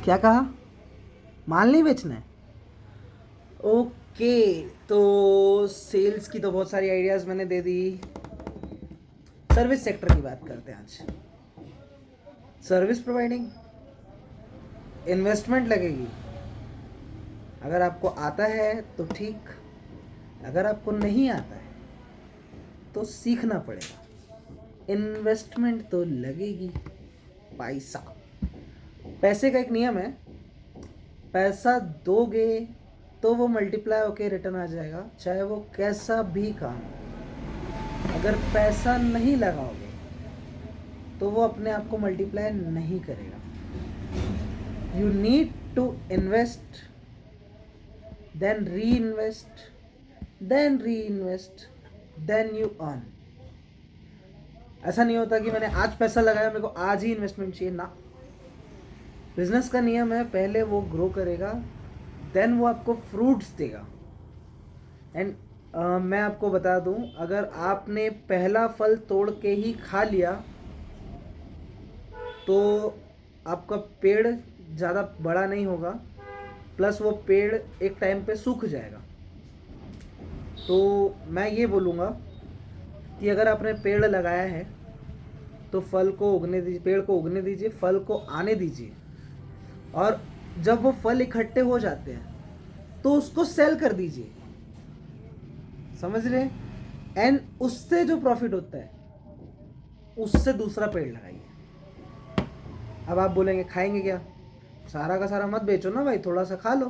क्या कहा? माल नहीं बेचना है? ओके, तो सेल्स की तो बहुत सारी आइडियाज़ मैंने दे दी। सर्विस सेक्टर की बात करते हैं आज। सर्विस प्रोवाइडिंग, इन्वेस्टमेंट लगेगी। अगर आपको आता है तो ठीक, अगर आपको नहीं आता है तो सीखना पड़ेगा। इन्वेस्टमेंट तो लगेगी। पैसा, पैसे का एक नियम है, पैसा दोगे तो वो मल्टीप्लाई होके रिटर्न आ जाएगा, चाहे वो कैसा भी काम हो। अगर पैसा नहीं लगाओगे तो वो अपने आप को मल्टीप्लाई नहीं करेगा। You need to invest, then reinvest, then reinvest, then you earn. ऐसा नहीं होता कि मैंने आज पैसा लगाया, मेरे को आज ही इन्वेस्टमेंट चाहिए ना। बिजनेस का नियम है, पहले वो ग्रो करेगा, देन वो आपको फ्रूट्स देगा। एंड मैं आपको बता दूं, अगर आपने पहला फल तोड़ के ही खा लिया तो आपका पेड़ ज़्यादा बड़ा नहीं होगा, प्लस वो पेड़ एक टाइम पे सूख जाएगा। तो मैं ये बोलूँगा कि अगर आपने पेड़ लगाया है तो फल को उगने दीजिए, पेड़ को उगने दीजिए, फल को आने दीजिए, और जब वो फल इकट्ठे हो जाते हैं तो उसको सेल कर दीजिए। समझ रहे? एंड उससे जो प्रॉफिट होता है उससे दूसरा पेड़ लगाइए। अब आप बोलेंगे खाएंगे क्या? सारा का सारा मत बेचो ना भाई, थोड़ा सा खा लो,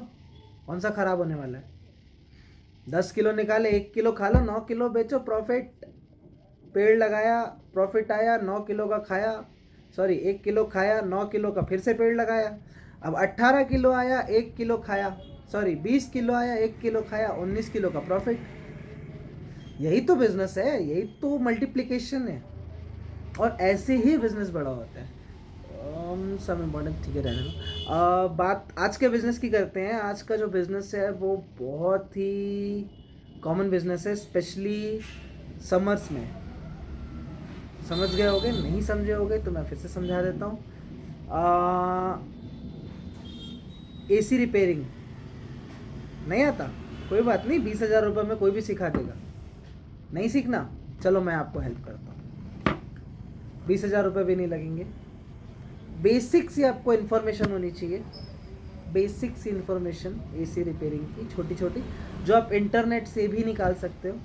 कौन सा खराब होने वाला है। 10 किलो निकाले, 1 किलो खा लो, 9 किलो बेचो, प्रॉफिट। पेड़ लगाया, प्रॉफिट आया, 9 किलो का खाया, सॉरी 1 किलो खाया, 9 किलो का फिर से पेड़ लगाया, अब 18 किलो आया, 1 किलो खाया, सॉरी 20 किलो आया, 1 किलो खाया, 19 किलो का प्रॉफिट। यही तो बिजनेस है, यही तो मल्टीप्लिकेशन है, और ऐसे ही बिजनेस बड़ा होता है। सब इम्पोर्टेंट, ठीक है रहने दो। बात आज के बिजनेस की करते हैं। आज का जो बिजनेस है वो बहुत ही कॉमन बिजनेस है, स्पेशली समर्स में। समझ गए होगे, नहीं समझे होगे तो मैं फिर से समझा देता हूँ। AC रिपेयरिंग नहीं आता, कोई बात नहीं, 20,000 रुपये में कोई भी सिखा देगा। नहीं सीखना, चलो मैं आपको हेल्प करता हूँ, 20,000 रुपये भी नहीं लगेंगे। बेसिक सी आपको इन्फॉर्मेशन होनी चाहिए, बेसिक सी इन्फॉर्मेशन AC रिपेयरिंग की, छोटी छोटी, जो आप इंटरनेट से भी निकाल सकते हो।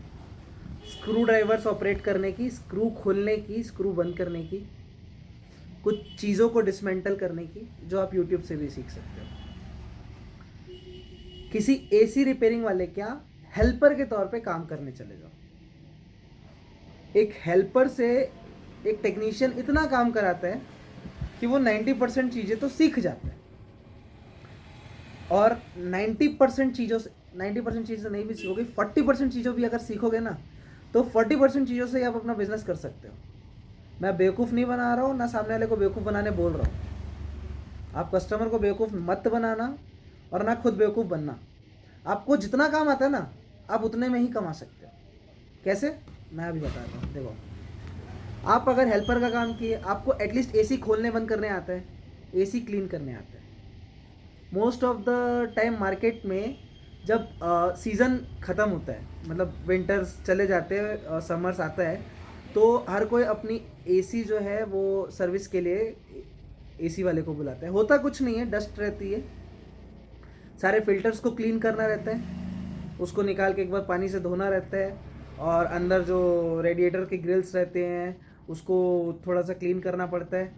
स्क्रू ड्राइवर्स ऑपरेट करने की, स्क्रू खोलने की, स्क्रू बंद करने की, कुछ चीज़ों को डिसमेंटल करने की, जो आप यूट्यूब से भी सीख सकते हो। किसी AC रिपेयरिंग वाले क्या हेल्पर के तौर पे काम करने चले जाओ। एक हेल्पर से एक टेक्नीशियन इतना काम कराता है कि वो 90% चीज़ें तो सीख जाता है, और 90% चीज़ों से 90% चीज़ें नहीं भी सीखोगे, 40% चीज़ों भी अगर सीखोगे ना, तो 40% चीज़ों से आप अपना बिजनेस कर सकते हो। मैं बेवकूफ़ नहीं बना रहा हूँ, ना सामने वाले को बेवकूफ़ बनाने बोल रहा हूँ। आप कस्टमर को बेवकूफ़ मत बनाना, और ना खुद बेवकूफ़ बनना। आपको जितना काम आता है ना, आप उतने में ही कमा सकते हो। कैसे? मैं अभी बताता हूँ। देखो, आप अगर हेल्पर का काम किए, आपको एटलीस्ट AC खोलने बंद करने आता है, AC क्लीन करने आता है। Most of the time market में जब सीज़न ख़त्म होता है, मतलब विंटर्स चले जाते हैं, समर्स आता है, तो हर कोई अपनी AC जो है वो सर्विस के लिए AC वाले को बुलाता है। होता कुछ नहीं है, डस्ट रहती है, सारे फिल्टर्स को क्लीन करना रहता है, उसको निकाल के एक बार पानी से धोना रहता है, और अंदर जो रेडिएटर के ग्रिल्स रहते हैं उसको थोड़ा सा क्लीन करना पड़ता है,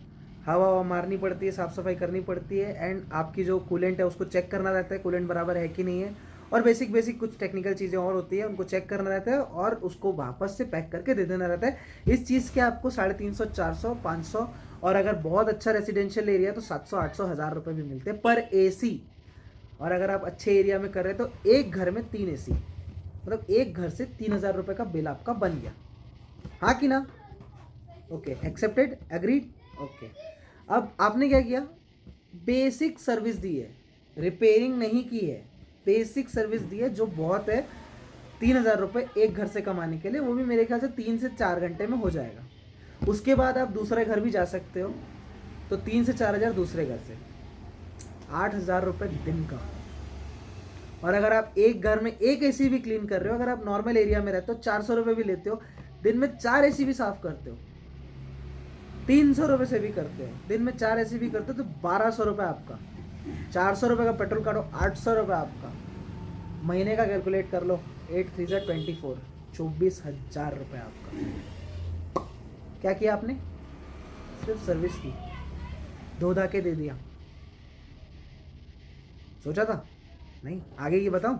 हवा मारनी पड़ती है, साफ़ सफाई करनी पड़ती है, एंड आपकी जो कूलेंट है उसको चेक करना रहता है, कूलेंट बराबर है कि नहीं है, और बेसिक कुछ टेक्निकल चीज़ें और होती है, उनको चेक करना रहता है, और उसको वापस से पैक करके दे देना रहता है। इस चीज़ के आपको 350, 400, 500, और अगर बहुत अच्छा रेसिडेंशियल एरिया तो 700, 800, 1000 रुपये भी मिलते हैं पर AC। और अगर आप अच्छे एरिया में कर रहे हैं तो एक घर में 3 AC, मतलब एक घर से 3,000 रुपये का बिल आपका बन गया। हाँ कि ना? Okay, accepted, agreed, okay. अब आपने क्या किया? बेसिक सर्विस दी है, रिपेयरिंग नहीं की है, बेसिक सर्विस दी है, जो बहुत है। 3,000 रुपये एक घर से कमाने के लिए, वो भी मेरे ख्याल से 3 से 4 घंटे में हो जाएगा। उसके बाद आप दूसरे घर भी जा सकते हो, तो 3 से 4 हज़ार दूसरे घर से। 8,000 रुपये दिन का। और अगर आप एक घर में एक एसी भी क्लीन कर रहे हो, अगर आप नॉर्मल एरिया में रहते हो 400 रुपये भी लेते हो, दिन में 4 एसी भी साफ करते हो, 300 रुपये से भी करते हो, दिन में 4 एसी भी करते हो, तो 1200 रुपये आपका। 400 रुपये का पेट्रोल काटो, 800 रुपये आपका। महीने का कैलकुलेट कर लो, 8 3 से 24, 24,000 रुपये आपका। क्या किया आपने? सिर्फ सर्विस की, धो धा के दे दिया। सोचा था? नहीं। आगे ये बताऊं?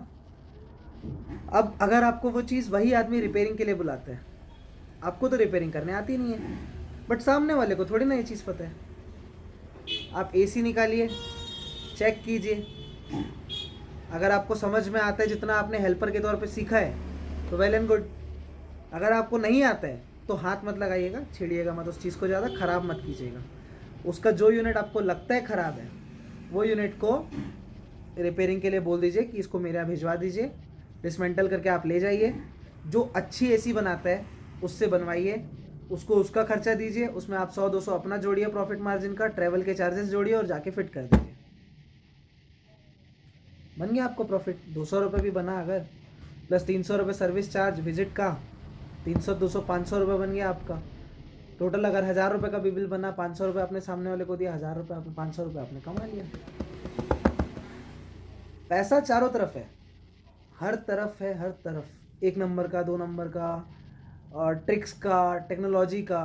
अब अगर आपको वो चीज़ वही आदमी रिपेयरिंग के लिए बुलाते हैं, आपको तो रिपेयरिंग करने आती नहीं है, बट सामने वाले को थोड़ी ना ये चीज़ पता है। आप एसी निकालिए, चेक कीजिए, अगर आपको समझ में आता है जितना आपने हेल्पर के तौर पे सीखा है तो वेल एंड गुड। अगर आपको नहीं आता है तो हाथ मत लगाइएगा, छेड़िएगा मत, उस चीज़ को ज़्यादा ख़राब मत कीजिएगा। उसका जो यूनिट आपको लगता है ख़राब है, वो यूनिट को रिपेयरिंग के लिए बोल दीजिए कि इसको मेरे यहाँ भिजवा दीजिए, डिसमेंटल करके आप ले जाइए। जो अच्छी एसी बनाता है उससे बनवाइए, उसको उसका खर्चा दीजिए, उसमें आप 100-200 अपना जोड़िए प्रॉफिट मार्जिन का, ट्रैवल के चार्जेस जोड़िए और जाके फिट कर दीजिए। बन गया आपको प्रॉफिट। 200 रुपये भी बना अगर, प्लस 300 रुपये सर्विस चार्ज विजिट का, 300 200 500 रुपये बन गया आपका टोटल। अगर 1000 रुपये का भी बिल बना, 500 रुपये आपने सामने वाले को दिया, 1000 रुपये आपने, 500 रुपये आपने कमा लिया। पैसा चारों तरफ है, हर तरफ है, हर तरफ। 1 नंबर का, 2 नंबर का, और ट्रिक्स का, टेक्नोलॉजी का,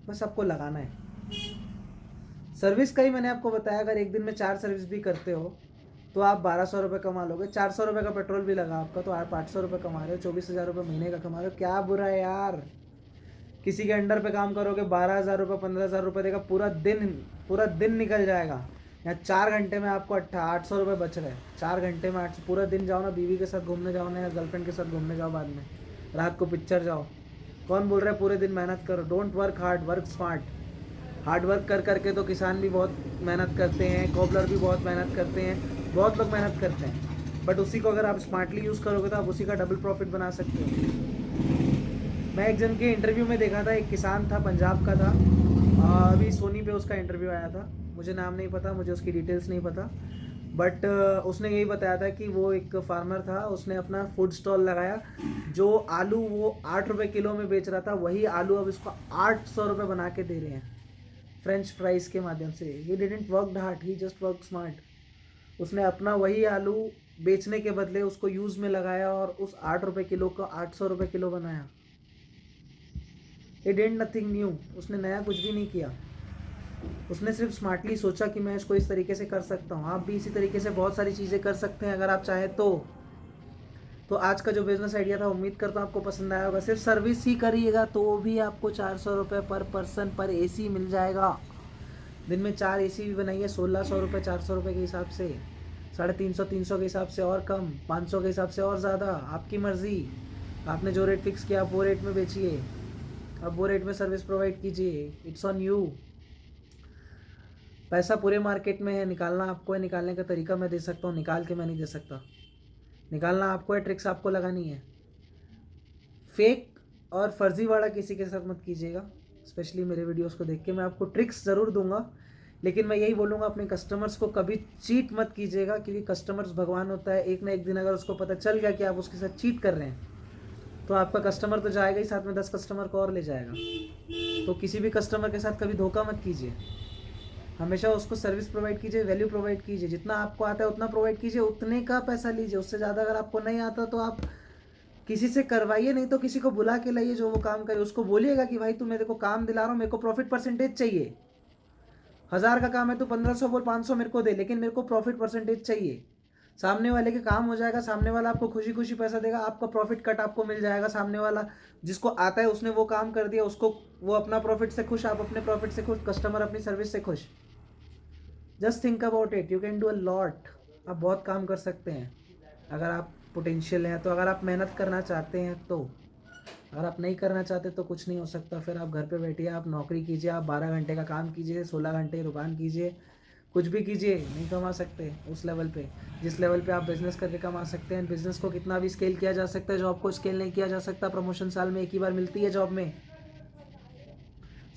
बस आपको लगाना है। सर्विस का ही मैंने आपको बताया, अगर एक दिन में 4 सर्विस भी करते हो तो आप 1200 रुपये कमा लोगे। 400 रुपये का पेट्रोल भी लगा आपका, तो आप 800 रुपये कमा रहे हो, 24,000 रुपये महीने का कमा रहे हो। क्या बुरा है यार? किसी के अंडर पे काम करोगे, 12,000 रुपये 15,000 रुपये देगा, पूरा दिन निकल जाएगा। यहाँ 4 घंटे में आपको 800 रुपये बच रहे हैं। 4 घंटे में 800, पूरा दिन जाओ ना, बीवी के साथ घूमने जाओ ना, या गर्लफ्रेंड के साथ घूमने जाओ, बाद में रात को पिक्चर जाओ। कौन बोल रहा है पूरे दिन मेहनत करो? Don't work hard, work smart. Hard work कर करके तो किसान भी बहुत मेहनत करते हैं, कॉबलर भी बहुत मेहनत करते हैं, बहुत लोग मेहनत करते हैं, बट उसी को अगर आप स्मार्टली यूज़ करोगे तो आप उसी का डबल प्रॉफिट बना सकते हो। मैं एक जन के इंटरव्यू में देखा था, एक किसान था, पंजाब का था, अभी सोनी पे उसका इंटरव्यू आया था, मुझे नाम नहीं पता, मुझे उसकी डिटेल्स नहीं पता, बट उसने यही बताया था कि वो एक फार्मर था, उसने अपना फूड स्टॉल लगाया। जो आलू वो 8 रुपये किलो में बेच रहा था, वही आलू अब इसको 800 रुपये बना के दे रहे हैं फ्रेंच फ्राइज़ के माध्यम से। He didn't work hard, he just work smart. उसने अपना वही आलू बेचने के बदले उसको यूज़ में लगाया और उस 8 रुपये किलो को 800 रुपये किलो बनाया। इट डिड नथिंग न्यू, उसने नया कुछ भी नहीं किया, उसने सिर्फ स्मार्टली सोचा कि मैं इसको इस तरीके से कर सकता हूँ। आप भी इसी तरीके से बहुत सारी चीज़ें कर सकते हैं अगर आप चाहें तो आज का जो बिज़नेस आइडिया था, उम्मीद करता हूँ आपको पसंद आया होगा। सिर्फ सर्विस ही करिएगा तो भी आपको 400 रुपये पर पर्सन पर एसी मिल जाएगा। दिन में 4 एसी भी बनाइए, 1600 रुपये 400 रुपये के हिसाब से, 350 300 के हिसाब से और कम, 500 के हिसाब से और ज़्यादा, आपकी मर्ज़ी। आपने जो रेट फिक्स किया आप वो रेट में बेचिए, अब वो रेट में सर्विस प्रोवाइड कीजिए। It's on you. पैसा पूरे मार्केट में है, निकालना आपको है। निकालने का तरीका मैं दे सकता हूँ, निकाल के मैं नहीं दे सकता। निकालना आपको है, ट्रिक्स आपको लगानी है। फेक और फर्जीवाड़ा किसी के साथ मत कीजिएगा। स्पेशली मेरे वीडियोस को देख के मैं आपको ट्रिक्स ज़रूर दूंगा, लेकिन मैं यही बोलूँगा अपने कस्टमर्स को कभी चीट मत कीजिएगा, क्योंकि कस्टमर्स भगवान होता है। एक ना एक दिन अगर उसको पता चल गया कि आप उसके साथ चीट कर रहे हैं तो आपका कस्टमर तो जाएगा ही, साथ में 10 कस्टमर को और ले जाएगा। तो किसी भी कस्टमर के साथ कभी धोखा मत कीजिए, हमेशा उसको सर्विस प्रोवाइड कीजिए, वैल्यू प्रोवाइड कीजिए। जितना आपको आता है उतना प्रोवाइड कीजिए, उतने का पैसा लीजिए। उससे ज़्यादा अगर आपको नहीं आता तो आप किसी से करवाइए, नहीं तो किसी को बुला के लाइए जो वो काम करे। उसको बोलिएगा कि भाई तू मेरे को काम दिला रहा हूँ, मेरे को प्रॉफिट परसेंटेज चाहिए। 1000 का काम है तो 1500 बोल, 500 मेरे को दे, लेकिन मेरे को प्रॉफिट परसेंटेज चाहिए। सामने वाले के काम हो जाएगा, सामने वाला आपको खुशी खुशी पैसा देगा, आपका प्रॉफिट कट आपको मिल जाएगा। सामने वाला जिसको आता है उसने वो काम कर दिया, उसको वो अपना प्रॉफिट से खुश, आप अपने प्रॉफिट से खुश, कस्टमर अपनी सर्विस से खुश। Just think about it, you can do a lot. आप बहुत काम कर सकते हैं अगर आप पोटेंशियल हैं तो, अगर आप मेहनत करना चाहते हैं तो। अगर आप नहीं करना चाहते तो कुछ नहीं हो सकता। फिर आप घर पे बैठिए, आप नौकरी कीजिए, आप 12 घंटे का काम कीजिए, 16 घंटे दुकान कीजिए, कुछ भी कीजिए, नहीं कमा सकते उस लेवल पे जिस लेवल पे आप बिज़नेस करके कमा सकते हैं। बिज़नेस को कितना भी स्केल किया जा सकता है, जॉब को स्केल नहीं किया जा सकता। प्रमोशन साल में एक ही बार मिलती है जॉब में।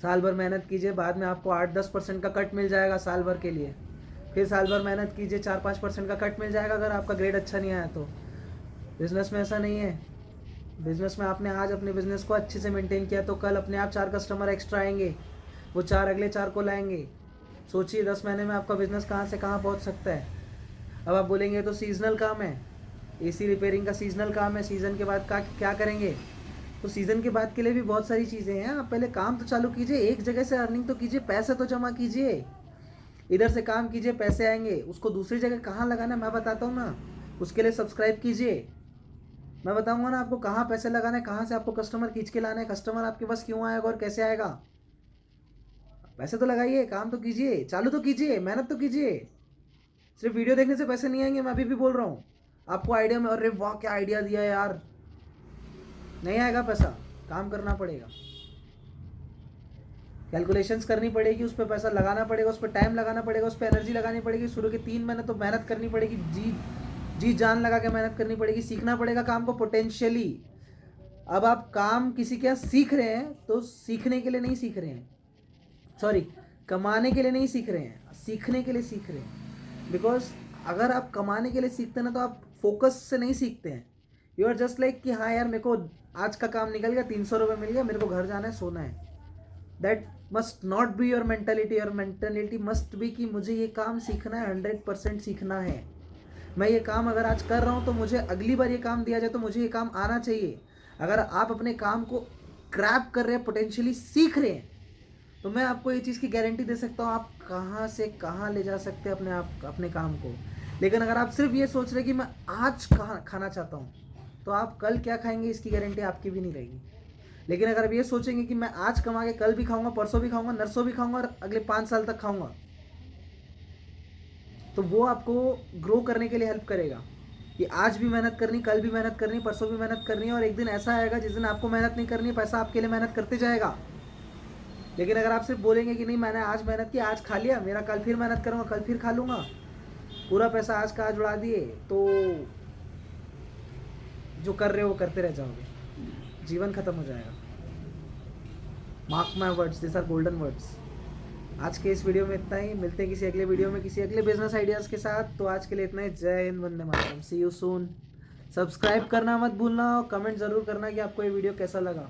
साल भर मेहनत कीजिए, बाद में आपको 8-10% का कट मिल जाएगा साल भर के लिए। फिर साल भर मेहनत कीजिए, 4-5% का कट मिल जाएगा अगर आपका ग्रेड अच्छा नहीं आया तो। बिजनेस में ऐसा नहीं है। बिजनेस में आपने आज अपने बिजनेस को अच्छे से मेंटेन किया तो कल अपने आप 4 कस्टमर एक्स्ट्रा आएंगे, वो 4 अगले 4 को लाएंगे। सोचिए 10 महीने में आपका बिजनेस कहाँ से कहाँ पहुँच सकता है। अब आप बोलेंगे तो सीजनल काम है, एसी रिपेयरिंग का सीजनल काम है, सीज़न के बाद का क्या करेंगे? तो सीज़न के बाद के लिए भी बहुत सारी चीज़ें हैं। आप पहले काम तो चालू कीजिए, एक जगह से अर्निंग तो कीजिए, पैसे तो जमा कीजिए। इधर से काम कीजिए, पैसे आएंगे, उसको दूसरी जगह कहाँ लगाना मैं बताता हूँ ना। उसके लिए सब्सक्राइब कीजिए, मैं बताऊँगा ना आपको कहाँ पैसे लगाना है, कहाँ से आपको कस्टमर खींच के लाना है, कस्टमर आपके पास क्यों आएगा और कैसे आएगा। पैसे तो लगाइए, काम तो कीजिए, चालू तो कीजिए, मेहनत तो कीजिए। सिर्फ वीडियो देखने से पैसे नहीं आएंगे, मैं अभी भी बोल रहा हूँ। आपको आइडिया में, अरे वाह क्या आइडिया दिया यार, नहीं आएगा पैसा, काम करना पड़ेगा, कैलकुलेशंस करनी पड़ेगी, उस पर पैसा लगाना पड़ेगा, उस पर टाइम लगाना पड़ेगा, उस पर एनर्जी लगानी पड़ेगी। शुरू के 3 महीने तो मेहनत करनी पड़ेगी, जी जी जान लगा के मेहनत करनी पड़ेगी, सीखना पड़ेगा काम को पोटेंशियली। अब आप काम किसी के यहाँ सीख रहे हैं तो सीखने के लिए नहीं सीख रहे हैं, सॉरी, कमाने के लिए नहीं सीख रहे हैं, सीखने के लिए सीख रहे हैं। बिकॉज अगर आप कमाने के लिए सीखते हैं ना तो आप फोकस से नहीं सीखते हैं। यू आर जस्ट लाइक कि हाँ यार मेरे को आज का काम निकल गया, 300 रुपये मिल गया, मेरे को घर जाना है, सोना है। That must not be your mentality. Your mentality must be कि मुझे ये काम सीखना है, 100% सीखना है। मैं ये काम अगर आज कर रहा हूँ तो मुझे अगली बार ये काम दिया जाए तो मुझे ये काम आना चाहिए। अगर आप अपने काम को क्रैप कर रहे हैं, पोटेंशियली सीख रहे हैं, तो मैं आपको ये चीज़ की गारंटी दे सकता हूँ आप कहाँ से कहाँ ले जा सकते हैं अपने काम को। लेकिन अगर आप सिर्फ ये सोच रहे कि मैं आज कहाँ खाना चाहता हूँ तो आप कल क्या खाएंगे इसकी गारंटी आपकी भी नहीं रहेगी। लेकिन अगर आप ये सोचेंगे कि मैं आज कमा के कल भी खाऊंगा, परसों भी खाऊंगा, नरसों भी खाऊंगा और अगले 5 साल तक खाऊंगा, तो वो आपको ग्रो करने के लिए हेल्प करेगा कि आज भी मेहनत करनी, कल भी मेहनत करनी, परसों भी मेहनत करनी है। और एक दिन ऐसा आएगा जिस दिन आपको मेहनत नहीं करनी, पैसा आपके लिए मेहनत करते जाएगा। लेकिन अगर आप सिर्फ बोलेंगे कि नहीं मैंने आज मेहनत की, आज खा लिया, मेरा कल फिर मेहनत करूँगा, कल फिर खा लूँगा, पूरा पैसा आज का आज उड़ा दिए, तो जो कर रहे हो वो करते रह जाओगे, जीवन खत्म हो जाएगा। Mark my words, this are golden words. आज के इस वीडियो में इतना ही, मिलते हैं किसी अगले वीडियो में किसी अगले बिजनेस आइडियाज़ के साथ। तो आज के लिए इतना ही। जय हिंद, वंदे मातरम, सी यू सून। सब्सक्राइब करना मत भूलना और कमेंट ज़रूर करना कि आपको ये वीडियो कैसा लगा।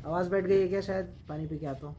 आवाज़ बैठ गई है क्या? शायद पानी पी के आता हूँ।